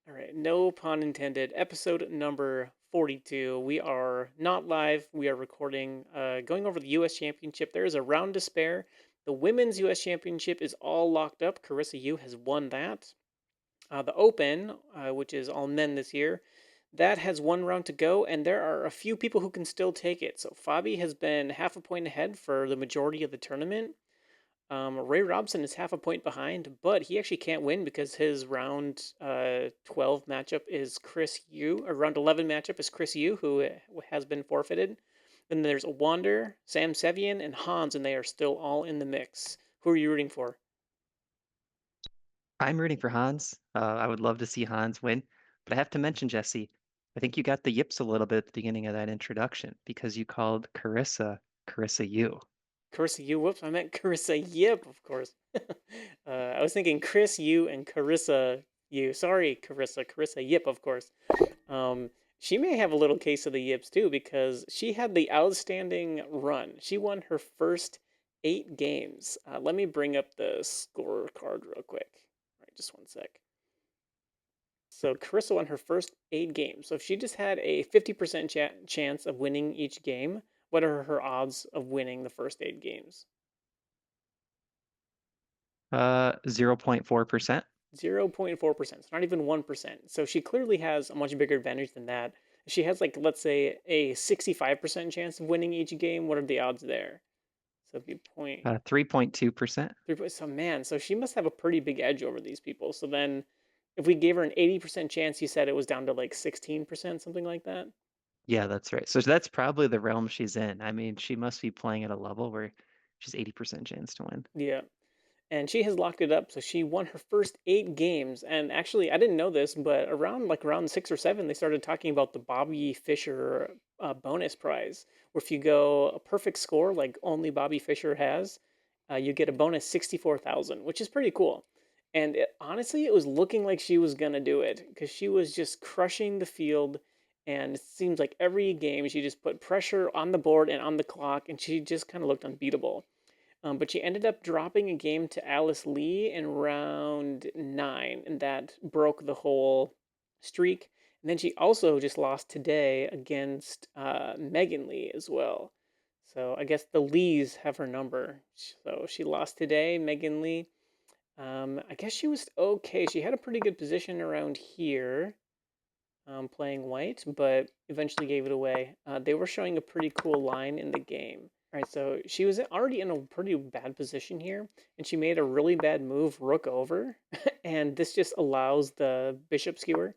All right, no pun intended. Episode number 42. We are not live. We are recording, going over the U.S. Championship. There is a round to spare. The Women's U.S. Championship is all locked up. Carissa Yu has won that. The Open, which is all men this year, that has one round to go, and there are a few people who can still take it. So Fabi has been half a point ahead for the majority of the tournament. Ray Robson is half a point behind, but he actually can't win because his round 12 matchup is Chris Yu, or round 11 matchup is Chris Yu, who has been forfeited. Then there's Wander, Sam Sevian, and Hans, and they are still all in the mix. Who are you rooting for? I'm rooting for Hans. I would love to see Hans win, but I have to mention, Jesse, I think you got the yips a little bit at the beginning of that introduction because you called Carissa Yu. Carissa Yu. Whoops, I meant Carissa Yip, of course. I was thinking Chris Yu and Carissa Yu. Sorry, Carissa. Carissa Yip, of course. Um, she may have a little case of the yips too because she had the outstanding run. She won her first 8 games. Let me bring up the scorecard real quick. All right, just one sec. So Carissa won her first 8 games. So if she just had a 50% chance of winning each game, what are her odds of winning the first 8 games? 0.4%. 0.4%. It's not even 1%. So she clearly has a much bigger advantage than that. If she has, like, let's say, a 65% chance of winning each game, what are the odds there? So if you point 3.2%. 3 so man, so she must have a pretty big edge over these people. So then if we gave her an 80% chance, you said it was down to like 16%, something like that? Yeah, that's right. So that's probably the realm she's in. I mean, she must be playing at a level where she's 80% chance to win. Yeah. And she has locked it up. So she won her first 8 games. And actually, I didn't know this, but around like round 6 or 7, they started talking about the Bobby Fischer bonus prize, where if you go a perfect score like only Bobby Fischer has, you get a bonus 64,000, which is pretty cool. And honestly, it was looking like she was gonna do it because she was just crushing the field. And it seems like every game she just put pressure on the board and on the clock, and she just kind of looked unbeatable. But she ended up dropping a game to Alice Lee in round 9, and that broke the whole streak. And then she also just lost today against Megan Lee as well. So I guess the Lees have her number. So she lost today, Megan Lee. I guess she was okay. She had a pretty good position around here, playing white, but eventually gave it away. They were showing a pretty cool line in the game. All right, so she was already in a pretty bad position here, and she made a really bad move, rook over, and this just allows the bishop skewer.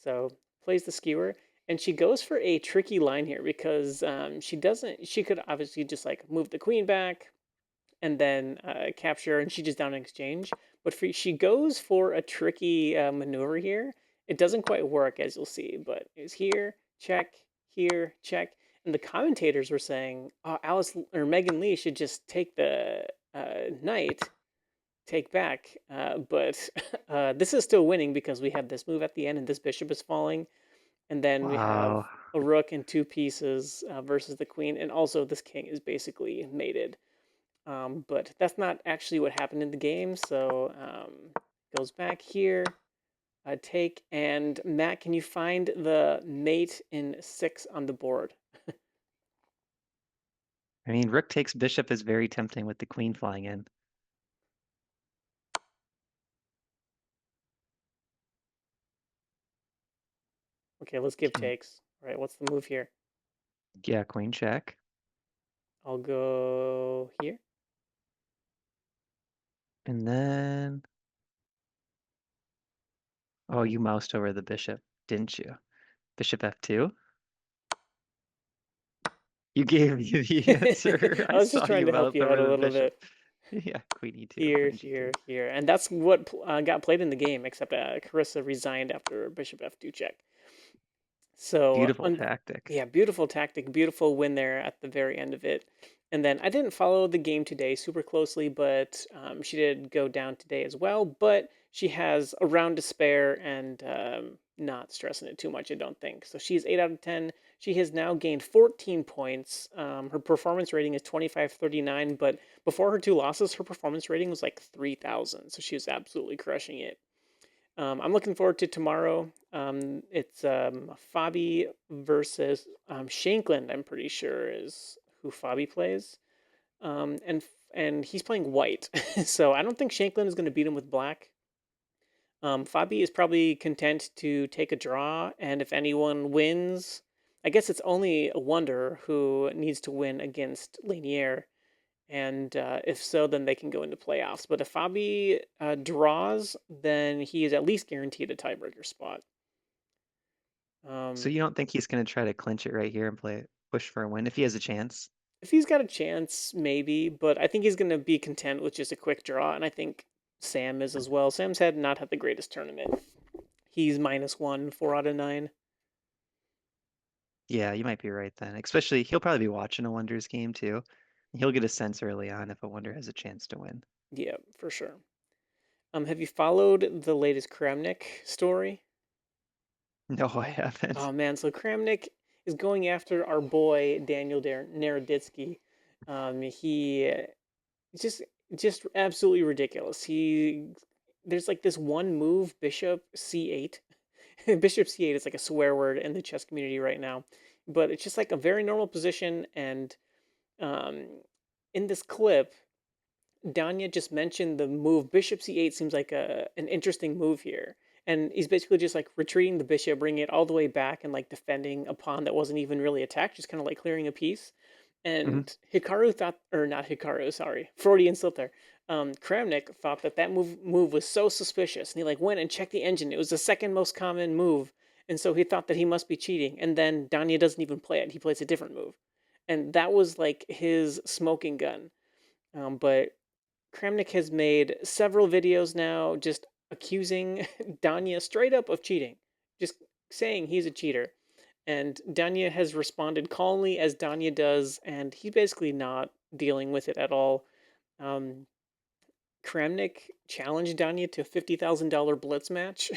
So plays the skewer, and she goes for a tricky line here because she doesn't. She could obviously just like move the queen back and then capture, and she just down in exchange. But she goes for a tricky maneuver here. It doesn't quite work, as you'll see, but it's here, check. And the commentators were saying, oh, Alice or Megan Lee should just take the knight, take back. But this is still winning because we have this move at the end, and this bishop is falling. And then we have Wow. a rook and 2 pieces versus the queen. And also, this king is basically mated. But that's not actually what happened in the game. So goes back here, take, and Matt, can you find the mate in 6 on the board? I mean, rook takes bishop is very tempting with the queen flying in. Okay, let's give takes. All right, what's the move here? Yeah, queen check. I'll go here. And then, oh, you moused over the bishop, didn't you? Bishop f2. You gave me the answer. I I was just saw trying you to help mouse you out over a the little bishop. bit. Yeah, queen e2, Here, queen here, d2. here. And that's what got played in the game, except Carissa resigned after bishop f2 check. So, Beautiful tactic. yeah, beautiful tactic, beautiful win there at the very end of it. And then I didn't follow the game today super closely, but she did go down today as well. But she has a round to spare and not stressing it too much, I don't think. So she's 8 out of 10. She has now gained 14 points. Her performance rating is 2539, but before her 2 losses, her performance rating was like 3,000. So she was absolutely crushing it. I'm looking forward to tomorrow. It's Fabi versus Shankland, I'm pretty sure is who Fabi plays. And he's playing white. So I don't think Shankland is going to beat him with black. Fabi is probably content to take a draw, and if anyone wins, I guess it's only a Wonder who needs to win against Lanier, and if so, then they can go into playoffs. But if Fabi draws, then he is at least guaranteed a tiebreaker spot. So Um, you don't think he's going to try to clinch it right here and push for a win if he has a chance? if he's got a chance, maybe, but I think he's going to be content with just a quick draw, and I think Sam is as well. Sam's had not had the greatest tournament. He's -1, 4 out of 9. Yeah, you might be right then. Especially he'll probably be watching a Wonders game too. He'll get a sense early on if a Wonder has a chance to win. Yeah, for sure. Have you followed the latest Kramnik story? No, I haven't. Oh man, so Kramnik is going after our boy Daniel Naroditsky. He just just absolutely ridiculous. There's like this one move, Bishop C8. Bishop C8 is like a swear word in the chess community right now, but it's just like a very normal position. And um, in this clip, Danya just mentioned the move Bishop C8 seems like an interesting move here. And he's basically just like retreating the bishop, bringing it all the way back and like defending a pawn that wasn't even really attacked, just kind of like clearing a piece. Hmm. And Hikaru thought, or not Hikaru, sorry, Freudian slip there. Kramnik thought that move was so suspicious, and he like went and checked the engine. It was the second most common move, and so he thought that he must be cheating. And then Danya doesn't even play it; he plays a different move, and that was like his smoking gun. But Kramnik has made several videos now just accusing Danya straight up of cheating, just saying he's a cheater. And Danya has responded calmly as Danya does, and he's basically not dealing with it at all. Um, Kramnik challenged Danya to a $50,000 blitz match,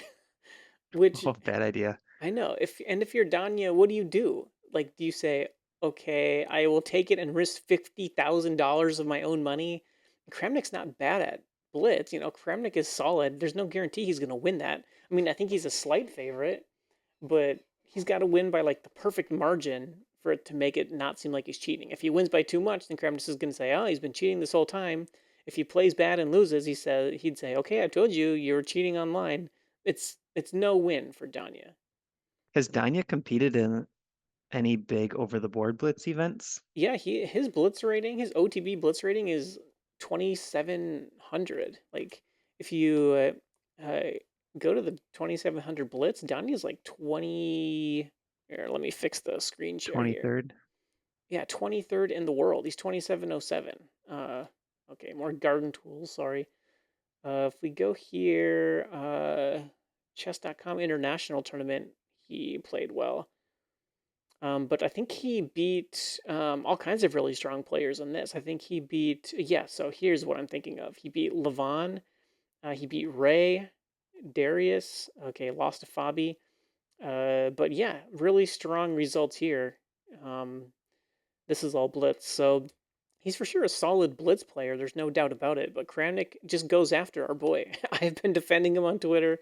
which Oh, bad idea. I know. If you're Danya, what do you do? Like, do you say, "Okay, I will take it and risk $50,000 of my own money"? Kramnik's not bad at blitz. Kramnik is solid. There's no guarantee he's gonna win that. I mean, I think he's a slight favorite, but he's got to win by like the perfect margin for it to make it not seem like he's cheating. If he wins by too much, then Kramnik is gonna say, "Oh, he's been cheating this whole time." If he plays bad and loses, he'd say, "Okay, I told you you were cheating online." It's no win for Danya. Has Danya competed in any big over the board blitz events? Yeah, his blitz rating, his OTB blitz rating is 2700. Like if you uh, go to the 2700 blitz, Donnie's like 20. Here, let me fix the screen share here. 23rd? Yeah, 23rd in the world. He's 2707. Okay, more garden tools, sorry. If we go here, chess.com international tournament, he played well. But I think he beat all kinds of really strong players in this. I think he beat, yeah, so here's what I'm thinking of. He beat Levon, he beat Ray, Darius, okay, lost to Fabi. But yeah, really strong results here. Um, this is all blitz, so he's for sure a solid blitz player. There's no doubt about it. But Kramnik just goes after our boy. I've been defending him on Twitter.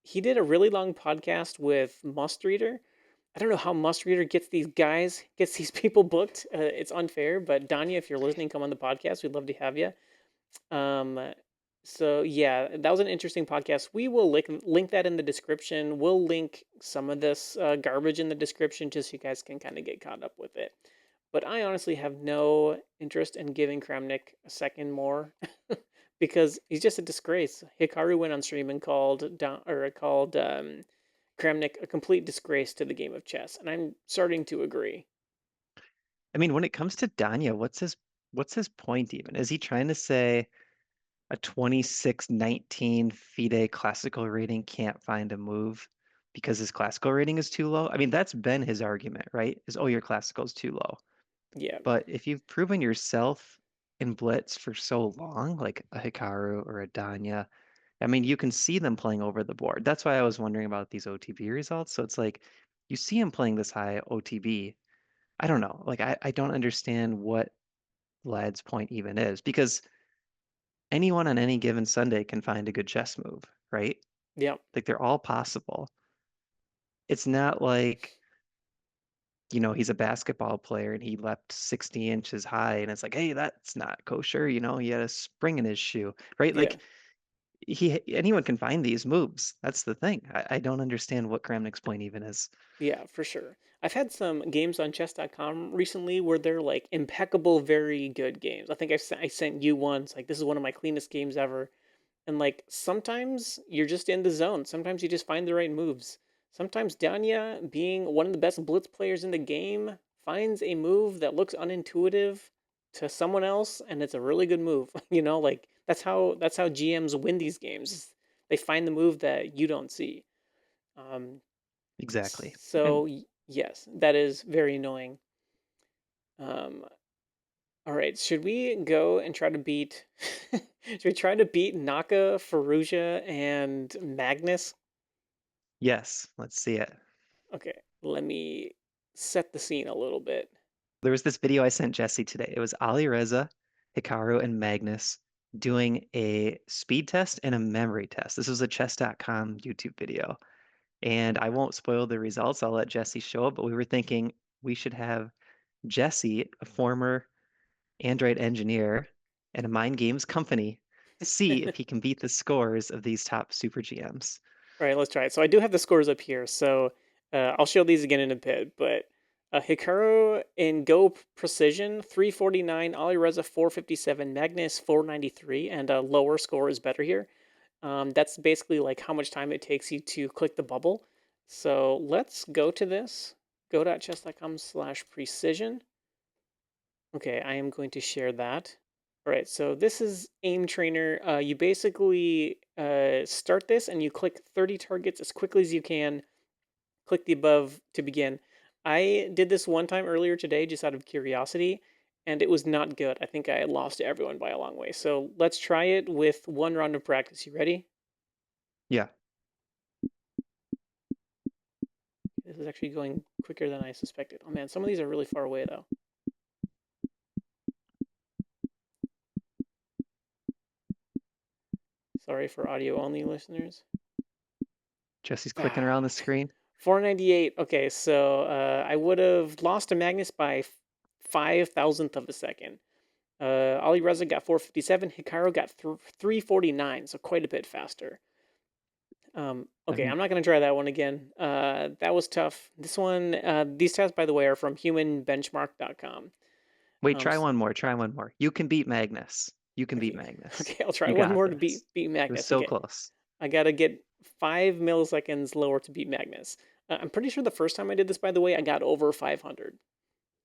He did a really long podcast with Must Reader. I don't know how Must Reader gets these people booked. It's unfair, but Danya, if you're listening, come on the podcast. We'd love to have you. Um, so yeah, that was an interesting podcast. We will link that in the description. We'll link some of this garbage in the description just so you guys can kind of get caught up with it. But I honestly have no interest in giving Kramnik a second more because he's just a disgrace. Hikaru went on stream and called Kramnik a complete disgrace to the game of chess, and I'm starting to agree. I mean, when it comes to Danya, what's his point even? Is he trying to say a 2619 FIDE classical rating can't find a move because his classical rating is too low? I mean, that's been his argument, right? Is, oh, your classical is too low. Yeah, But if you've proven yourself in Blitz for so long, like a Hikaru or a Danya, I mean, you can see them playing over the board. That's why I was wondering about these OTB results. So it's like you see him playing this high OTB. I don't know. Like I don't understand what Lad's point even is because anyone on any given Sunday can find a good chess move, right? Yeah. Like they're all possible. It's not like, he's a basketball player and he leapt 60 inches high and it's like, hey, that's not kosher. He had a spring in his shoe, right? Yeah. Like anyone can find these moves. That's the thing. I don't understand what Kramnik's point even is. Yeah, for sure. I've had some games on chess.com recently where they're like impeccable, very good games. I think I sent you once, like, this is one of my cleanest games ever. And like sometimes you're just in the zone. Sometimes you just find the right moves. Sometimes Danya, being one of the best blitz players in the game, finds a move that looks unintuitive to someone else, and it's a really good move. Like that's how GMs win these games. They find the move that you don't see. Um, Exactly. And so yes, that is very annoying. Um, all right, should we go and try to beat? Should we try to beat Naka, Faruja, and Magnus? yes, let's see it. Okay, let me set the scene a little bit. There was this video I sent Jesse today. It was Ali Reza, Hikaru, and Magnus doing a speed test and a memory test. This was a chess.com YouTube video. And I won't spoil the results. I'll let Jesse show it, but we were thinking we should have Jesse, a former Android engineer and a mind games company, see if he can beat the scores of these top super GMs. All right, let's try it. So I do have the scores up here, so I'll show these again in a bit. But Hikaru in Go Precision 349, Alireza 457, Magnus 493, and a lower score is better here. That's basically like how much time it takes you to click the bubble. So let's go to this. Go.chess.com/precision. Okay, I am going to share that. All right, so this is Aim Trainer. You basically start this and you click 30 targets as quickly as you can. Click the above to begin. I did this one time earlier today just out of curiosity, and it was not good. I think I lost to everyone by a long way. So let's try it with one round of practice. You ready? Yeah. This is actually going quicker than I suspected. Oh man, some of these are really far away though. Sorry for audio only listeners. Jesse's clicking Ah, around the screen. 498. Okay, so I would have lost to Magnus by 5,000th of a second. Ali Reza got 457. Hikaru got 349, so quite a bit faster. Okay, Um, I'm not going to try that one again. That was tough. This one, these tests, by the way, are from humanbenchmark.com. Wait, Um, try one more. Try one more. You can beat Magnus. You can beat okay, Magnus. okay, I'll try You one got more to beat this. beat It was Magnus. so Okay, close. I gotta get 5 milliseconds lower to beat Magnus. I'm pretty sure the first time I did this, by the way, I got over 500.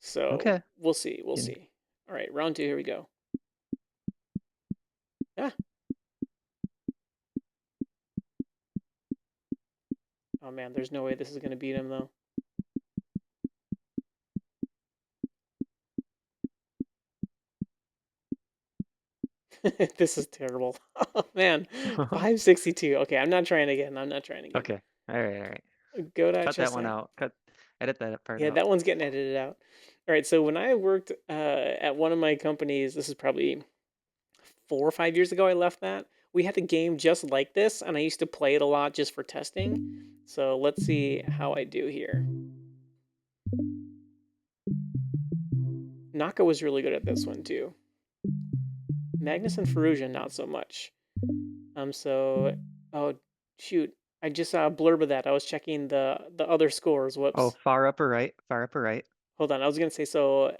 So Okay. we'll see. We'll And see. All right, round two. Here we go. Ah. Oh man, there's no way this is gonna beat him though. This is terrible. Oh man, 562. Okay, I'm not trying again. I'm not trying again. okay. All right. All right. Go to Cut that chess. one out. Edit that part Yeah, out. that one's getting edited out. All right, so when I worked at one of my companies, this is probably 4 or 5 years ago, I left that. We had a game just like this, and I used to play it a lot just for testing. So let's see how I do here. Naka was really good at this one too. Magnus and Ferrugia, not so much. Oh shoot, I just saw a blurb of that. I was checking the other scores. Oh, Whoops. far upper right. Far upper right. Hold on. I was gonna say so.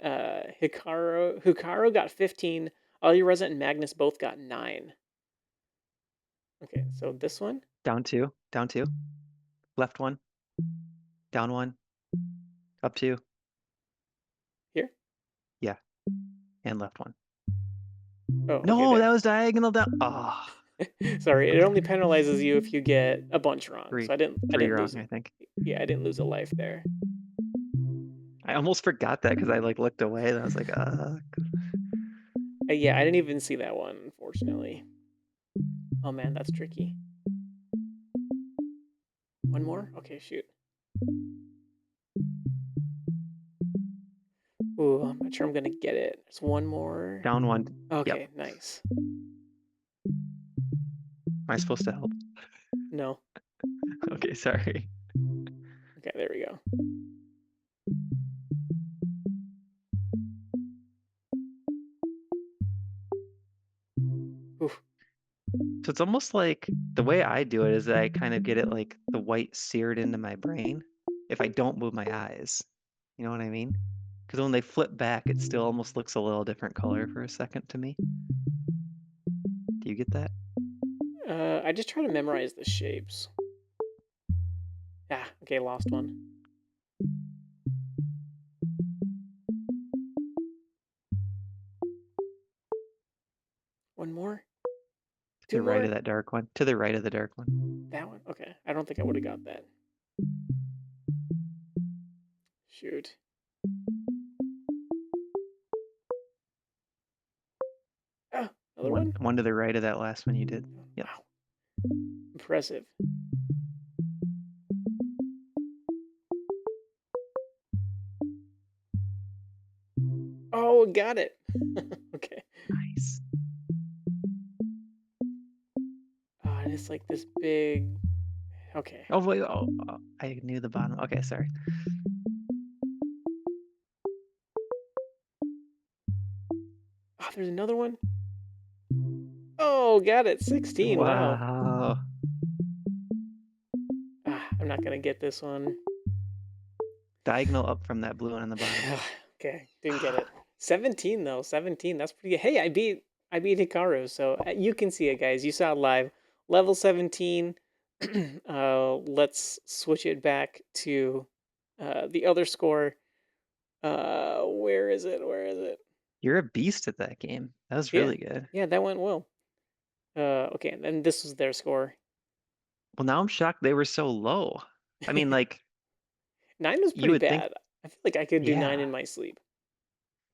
Hikaru got 15. Alireza and Magnus both got 9. Okay, so this one Down two. Down two. Left one. Down one. Up two. here. Yeah. And left one. Oh, okay, No, there. that was diagonal down. Oh, Sorry, it only penalizes you if you get a bunch wrong. three. So I Three didn't lose. wrong, I think. Yeah, I didn't lose a life there. I almost forgot that because I like looked away and I was like, Yeah, I didn't even see that one, unfortunately. Oh man, that's tricky. One more? Okay, shoot. Ooh, I'm not sure I'm gonna get it. There's one more. down one. Yep. Okay, nice. Am I supposed to help? No. Okay, sorry. Okay, there we go. Oof. So it's almost like the way I do it is that I kind of get it like the white seared into my brain if I don't move my eyes. You know what I mean? Because when they flip back, it still almost looks a little different color for a second to me. Do you get that? I just try to memorize the shapes. Ah, okay, lost one. One more? To Two the right of more? that dark one. To the right of the dark one. That one? Okay. I don't think I would have got that. Shoot. Ah, another One one? one to the right of that last one you did. Yep. Wow. Impressive. Oh, got it. Okay. Nice. And it's like this big. Okay. Oh wait, I knew the bottom. Okay, sorry. Oh, there's another one. Oh, got it. 16. Wow. Wow. I'm not going to get this one. Diagonal up from that blue one on the bottom. Okay, didn't get it. 17 though. 17. That's pretty good. Hey, I beat Hikaru, so you can see it, guys. You saw it live. Level 17. Let's switch it back to the other score. Where is it? Where is it? You're a beast at that game. That was Yeah. really good. Yeah, that went well. Okay, and then this was their score. Well, now I'm shocked they were so low. I mean, like, 9 was you pretty would think, bad. I feel like I could do 9 yeah. in my sleep.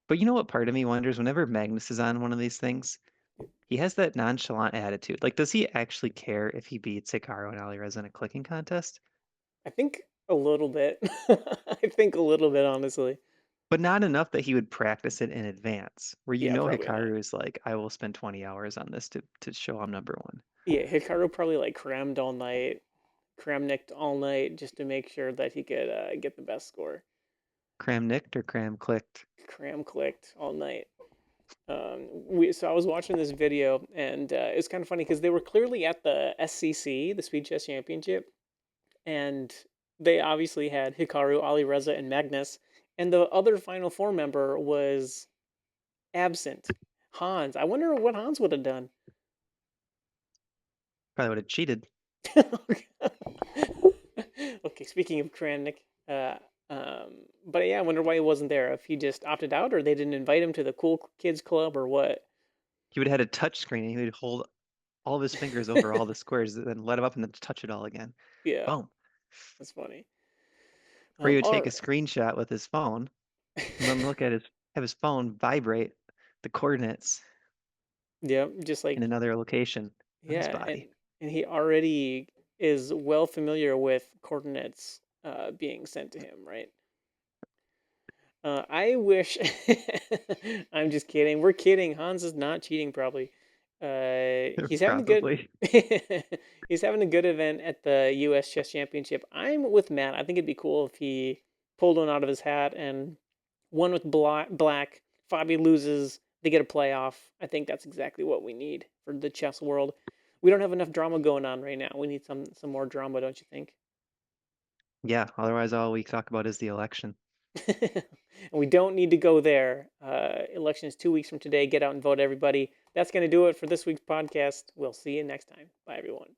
But you know what part of me wonders whenever Magnus is on one of these things, he has that nonchalant attitude. Like, does he actually care if he beats Hikaru and Alireza in a clicking contest? I think a little bit. I think a little bit, honestly. But not enough that he would practice it in advance, where you Yeah, know probably not. Hikaru is like, I will spend 20 hours on this to show I'm number one. Yeah, Hikaru probably like crammed all night, Kramnicked all night just to make sure that he could get the best score. Cram nicked or cram clicked? Cram clicked all night. So I was watching this video and it was kind of funny because they were clearly at the SCC, the Speed Chess Championship, and they obviously had Hikaru, Ali Reza, and Magnus, and the other Final Four member was absent, Hans. I wonder what Hans would have done. Probably would have cheated. Okay, speaking of Kramnik, uh, but yeah, I wonder why he wasn't there. If he just opted out, or they didn't invite him to the cool kids club, or what? He would have had a touch screen and he would hold all of his fingers over all the squares, then let him up and then touch it all again. Yeah, Boom. that's funny. Or he would All take a right. screenshot with his phone and then look at have his phone vibrate the coordinates Yeah, just in like another location on his yeah, and body. he already is well familiar with coordinates being sent to him, right? I wish. I'm just kidding. We're kidding. Hans is not cheating, probably. He's having a good. Probably. He's having a good event at the U.S. Chess Championship. I'm with Matt. I think it'd be cool if he pulled one out of his hat and won with black. Fabi loses. They get a playoff. I think that's exactly what we need for the chess world. We don't have enough drama going on right now. We need some more drama, don't you think? Yeah, otherwise all we talk about is the election. And we don't need to go there. Election is 2 weeks from today. Get out and vote, everybody. That's going to do it for this week's podcast. We'll see you next time. Bye, everyone.